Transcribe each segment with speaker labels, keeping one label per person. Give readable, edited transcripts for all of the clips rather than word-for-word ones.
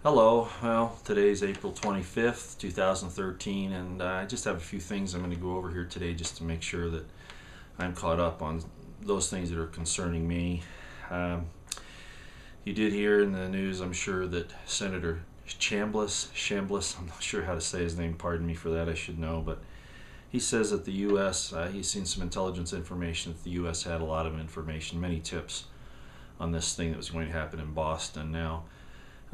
Speaker 1: Hello. Well, today's April 25th, 2013, and I just have a few things I'm going to go over here today just to make sure that I'm caught up on those things that are concerning me. Um, you did hear in the news, I'm sure, that Senator Chambliss, I'm not sure how to say his name, pardon me for that, I should know, but he says that the U.S., he's seen some intelligence information that the U.S. had a lot of information, many tips on this thing that was going to happen in Boston. Now,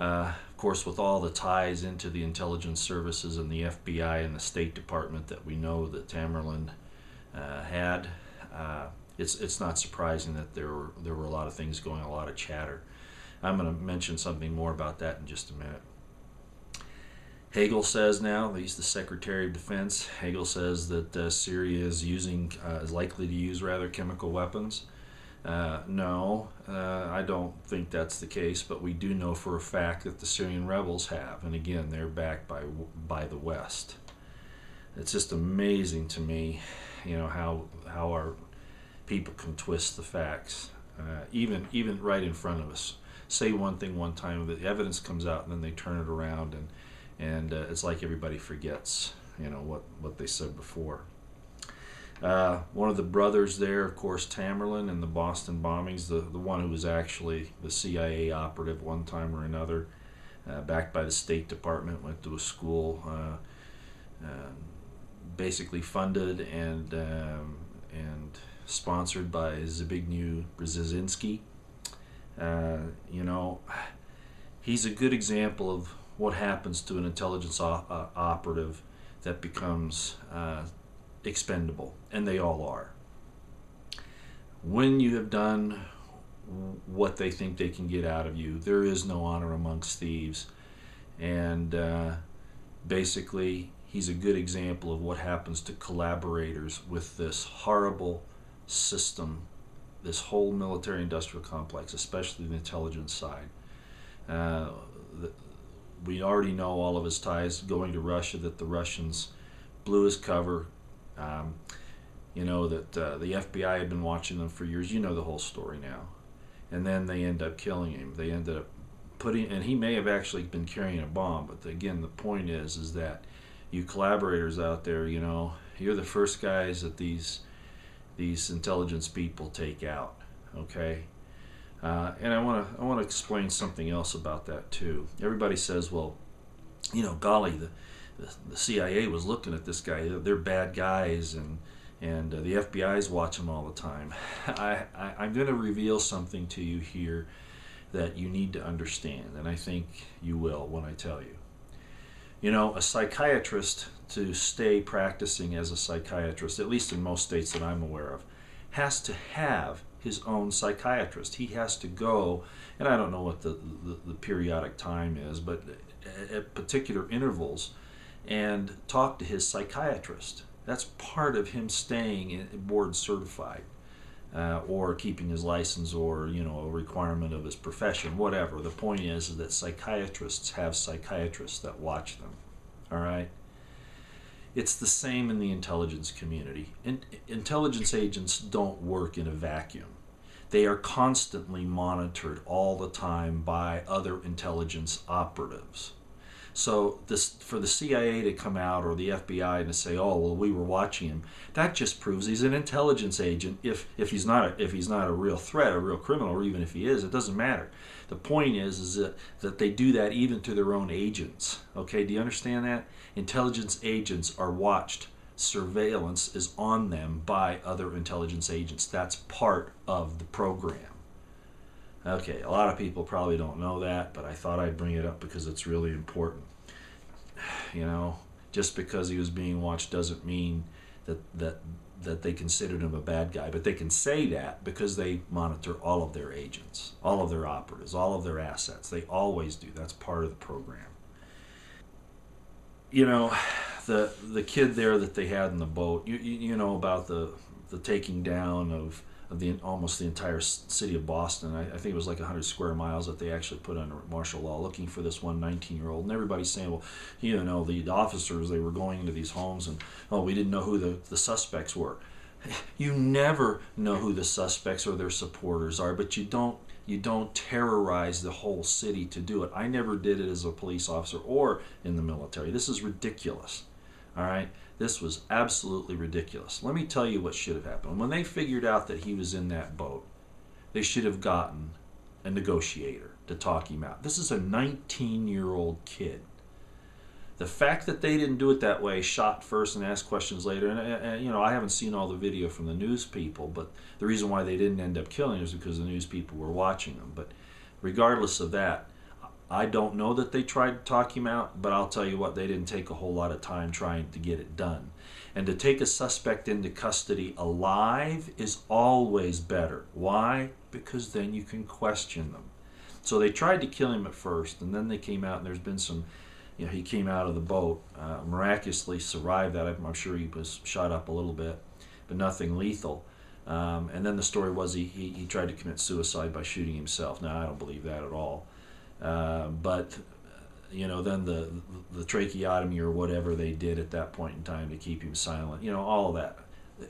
Speaker 1: of course, with all the ties into the intelligence services and the FBI and the State Department that we know that Tamerlan had, it's not surprising that there were a lot of things going, a lot of chatter. I'm going to mention something more about that in just a minute. Hagel says now, he's the Secretary of Defense. Hagel says that Syria is likely to use chemical weapons. No, I don't think that's the case, but we do know for a fact that the Syrian rebels have, and again, they're backed by the West. It's just amazing to me, how our people can twist the facts, even right in front of us. Say one thing one time, the evidence comes out, and then they turn it around, and it's like everybody forgets, what they said before. One of the brothers there, of course, Tamerlan, in the Boston bombings, the one who was actually the CIA operative one time or another, backed by the State Department, went to a school basically funded and sponsored by Zbigniew Brzezinski. He's a good example of what happens to an intelligence operative that becomes expendable, and they all are. When you have done what they think they can get out of you, there is no honor amongst thieves, and basically he's a good example of what happens to collaborators with this horrible system, this whole military industrial complex, especially the intelligence side. We already know all of his ties going to Russia, that the Russians blew his cover. That the FBI had been watching them for years. You know the whole story now. And then they end up killing him. They ended up and he may have actually been carrying a bomb, but again, the point is that you collaborators out there, you're the first guys that these intelligence people take out, okay? And I want to explain something else about that too. Everybody says, well, golly, the CIA was looking at this guy. They're bad guys, and the FBI's watching them all the time. I'm going to reveal something to you here that you need to understand, and I think you will when I tell you. A psychiatrist, to stay practicing as a psychiatrist, at least in most states that I'm aware of, has to have his own psychiatrist. He has to go, and I don't know what the periodic time is, but at particular intervals, and talk to his psychiatrist. That's part of him staying board certified, or keeping his license, or a requirement of his profession, whatever. The point is that psychiatrists have psychiatrists that watch them. All right. It's the same in the intelligence community. Intelligence agents don't work in a vacuum. They are constantly monitored all the time by other intelligence operatives. So for the CIA to come out, or the FBI to say, "Oh, well, we were watching him," that just proves he's an intelligence agent. If he's not a real threat, a real criminal, or even if he is, it doesn't matter. The point is that they do that even to their own agents. Okay, do you understand that? Intelligence agents are watched. Surveillance is on them by other intelligence agents. That's part of the program. Okay, a lot of people probably don't know that, but I thought I'd bring it up because it's really important. Just because he was being watched doesn't mean that they considered him a bad guy, but they can say that because they monitor all of their agents, all of their operatives, all of their assets. They always do. That's part of the program. The kid there that they had in the boat, you know about the taking down of almost the entire city of Boston. I think it was like 100 square miles that they actually put under martial law, looking for this one 19-year-old. And everybody's saying, well, the officers, they were going into these homes, and, oh, we didn't know who the suspects were. You never know who the suspects or their supporters are, but you don't You don't terrorize the whole city to do it. I never did it as a police officer or in the military. This is ridiculous. All right? This was absolutely ridiculous. Let me tell you what should have happened. When they figured out that he was in that boat, they should have gotten a negotiator to talk him out. This is a 19-year-old kid. The fact that they didn't do it that way, shot first and asked questions later, and you know, I haven't seen all the video from the news people, but the reason why they didn't end up killing him is because the news people were watching them. But regardless of that, I don't know that they tried to talk him out, but I'll tell you what, they didn't take a whole lot of time trying to get it done. And to take a suspect into custody alive is always better. Why? Because then you can question them. So they tried to kill him at first, and then they came out, and there's been some, you know, he came out of the boat, miraculously survived that. I'm sure he was shot up a little bit, but nothing lethal. And then the story was he tried to commit suicide by shooting himself. Now, I don't believe that at all. But you know, then the tracheotomy or whatever they did at that point in time to keep him silent, you know, all of that.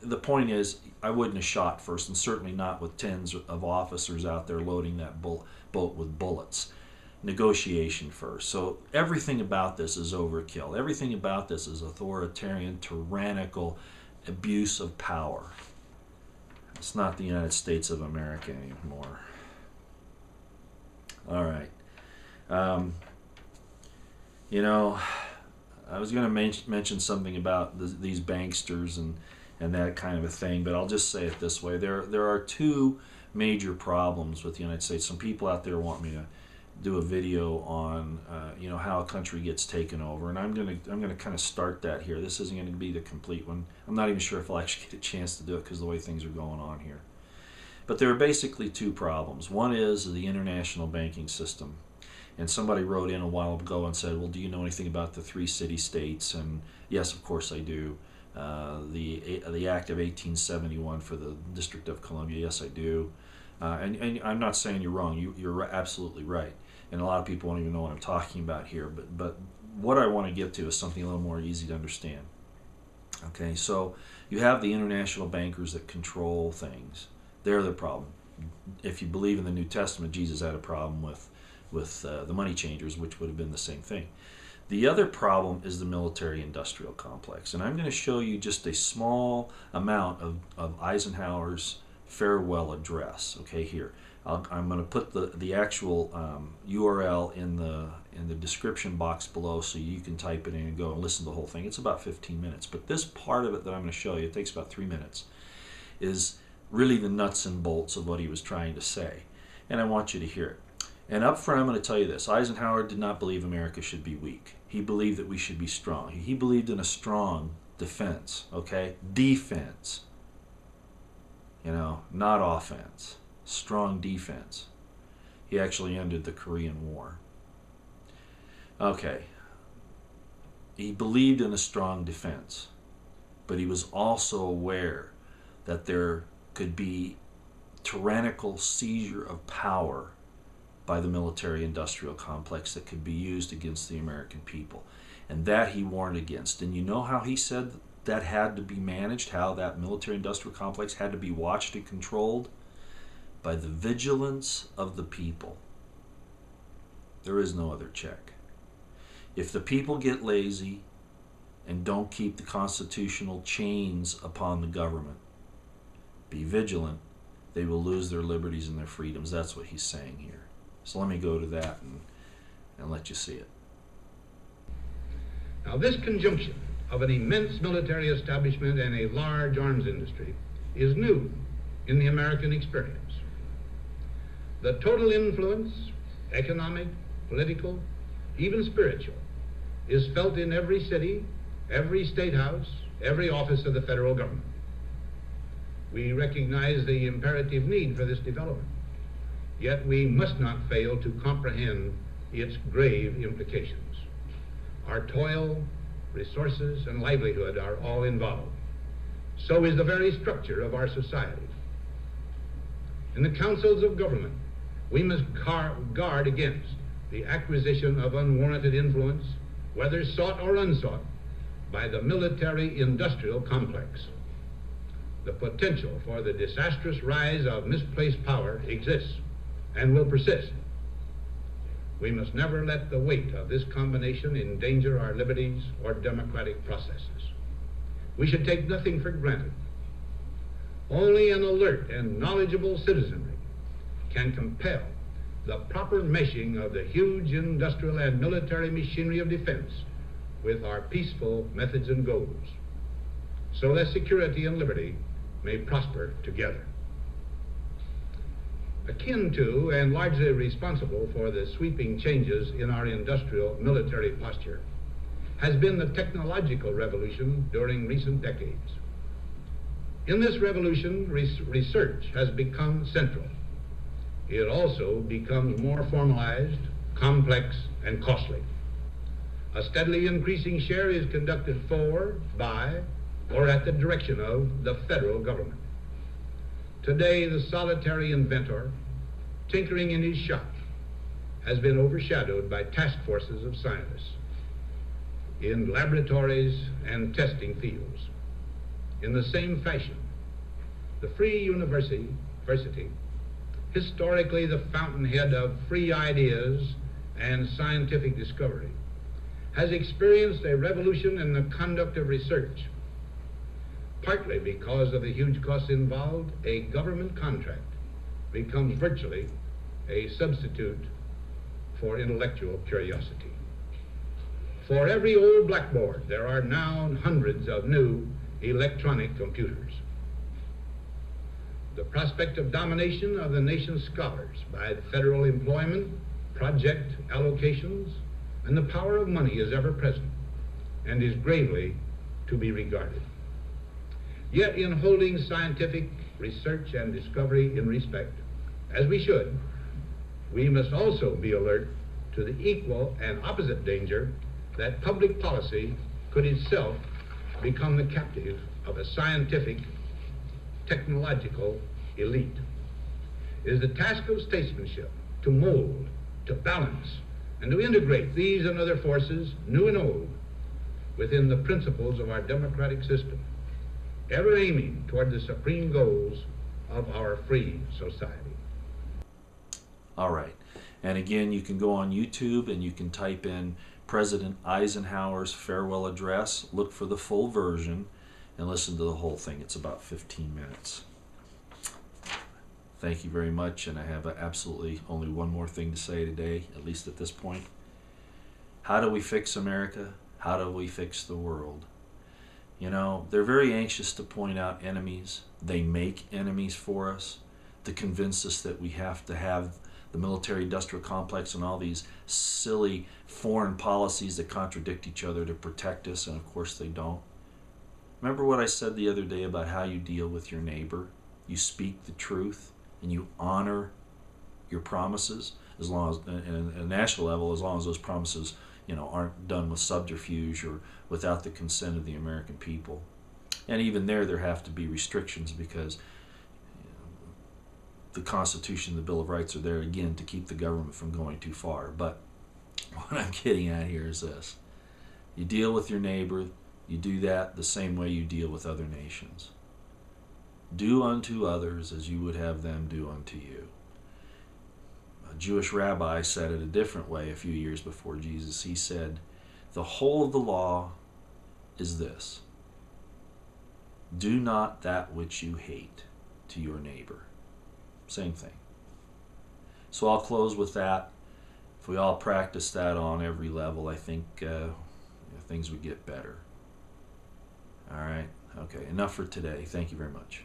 Speaker 1: The point is, I wouldn't have shot first, and certainly not with tens of officers out there loading that boat with bullets. Negotiation first. So everything about this is overkill. Everything about this is authoritarian, tyrannical abuse of power. It's not the United States of America anymore. All right. You know, I was going to mention something about these banksters and that kind of a thing, but I'll just say it this way. There are two major problems with the United States. Some people out there want me to do a video on you know, how a country gets taken over, and I'm gonna kind of start that here. This isn't going to be the complete one. I'm not even sure if I'll actually get a chance to do it because of the way things are going on here. But there are basically two problems. One is the international banking system. And somebody wrote in a while ago and said, well, do you know anything about the three city-states? And yes, of course I do. The Act of 1871 for the District of Columbia, yes, I do. And I'm not saying you're wrong. You're absolutely right. And a lot of people won't even know what I'm talking about here. But what I want to get to is something a little more easy to understand. Okay, so you have the international bankers that control things. They're the problem. If you believe in the New Testament, Jesus had a problem with the money changers, which would have been the same thing. The other problem is the military-industrial complex. And I'm going to show you just a small amount of Eisenhower's farewell address. Okay, here. I'm going to put the actual URL in the description box below so you can type it in and go and listen to the whole thing. It's about 15 minutes. But this part of it that I'm going to show you, it takes about 3 minutes, is really the nuts and bolts of what he was trying to say. And I want you to hear it. And up front, I'm going to tell you this. Eisenhower did not believe America should be weak. He believed that we should be strong. He believed in a strong defense, okay? Defense. You know, not offense. Strong defense. He actually ended the Korean War. Okay. He believed in a strong defense, but he was also aware that there could be tyrannical seizure of power by the military-industrial complex that could be used against the American people. And that he warned against. And you know how he said that had to be managed, how that military-industrial complex had to be watched and controlled? By the vigilance of the people. There is no other check. If the people get lazy and don't keep the constitutional chains upon the government, be vigilant, they will lose their liberties and their freedoms. That's what he's saying here. So let me go to that and let you see it.
Speaker 2: Now, this conjunction of an immense military establishment and a large arms industry is new in the American experience. The total influence, economic, political, even spiritual, is felt in every city, every state house, every office of the federal government. We recognize the imperative need for this development. Yet we must not fail to comprehend its grave implications. Our toil, resources, and livelihood are all involved. So is the very structure of our society. In the councils of government, we must guard against the acquisition of unwarranted influence, whether sought or unsought, by the military-industrial complex. The potential for the disastrous rise of misplaced power exists, and will persist. We must never let the weight of this combination endanger our liberties or democratic processes. We should take nothing for granted. Only an alert and knowledgeable citizenry can compel the proper meshing of the huge industrial and military machinery of defense with our peaceful methods and goals, so that security and liberty may prosper together. Akin to and largely responsible for the sweeping changes in our industrial military posture has been the technological revolution during recent decades. In this revolution, research has become central. It also becomes more formalized, complex, and costly. A steadily increasing share is conducted for, by, or at the direction of the federal government. Today, the solitary inventor, tinkering in his shop, has been overshadowed by task forces of scientists in laboratories and testing fields. In the same fashion, the free university, historically the fountainhead of free ideas and scientific discovery, has experienced a revolution in the conduct of research. Partly because of the huge costs involved, a government contract becomes virtually a substitute for intellectual curiosity. For every old blackboard, there are now hundreds of new electronic computers. The prospect of domination of the nation's scholars by federal employment, project allocations, and the power of money is ever present and is gravely to be regarded. Yet in holding scientific research and discovery in respect, as we should, we must also be alert to the equal and opposite danger that public policy could itself become the captive of a scientific, technological elite. It is the task of statesmanship to mold, to balance, and to integrate these and other forces, new and old, within the principles of our democratic system, ever aiming toward the supreme goals of our free society.
Speaker 1: All right. And again, you can go on YouTube and you can type in President Eisenhower's farewell address, look for the full version, and listen to the whole thing. It's about 15 minutes. Thank you very much, and I have absolutely only one more thing to say today, at least at this point. How do we fix America? How do we fix the world? You know, they're very anxious to point out enemies. They make enemies for us to convince us that we have to have the military-industrial complex and all these silly foreign policies that contradict each other to protect us, and of course they don't. Remember what I said the other day about how you deal with your neighbor? You speak the truth and you honor your promises, as long as, at a national level, as long as those promises, you know, aren't done with subterfuge or without the consent of the American people. And even there have to be restrictions, because the Constitution and the Bill of Rights are there again to keep the government from going too far. But what I'm getting at here is this: you deal with your neighbor, you do that the same way you deal with other nations. Do unto others as you would have them do unto you. A Jewish rabbi said it a different way a few years before Jesus. He said, the whole of the law is this: do not that which you hate to your neighbor. Same thing. So I'll close with that. If we all practice that on every level, I think things would get better. All right. Okay. Enough for today. Thank you very much.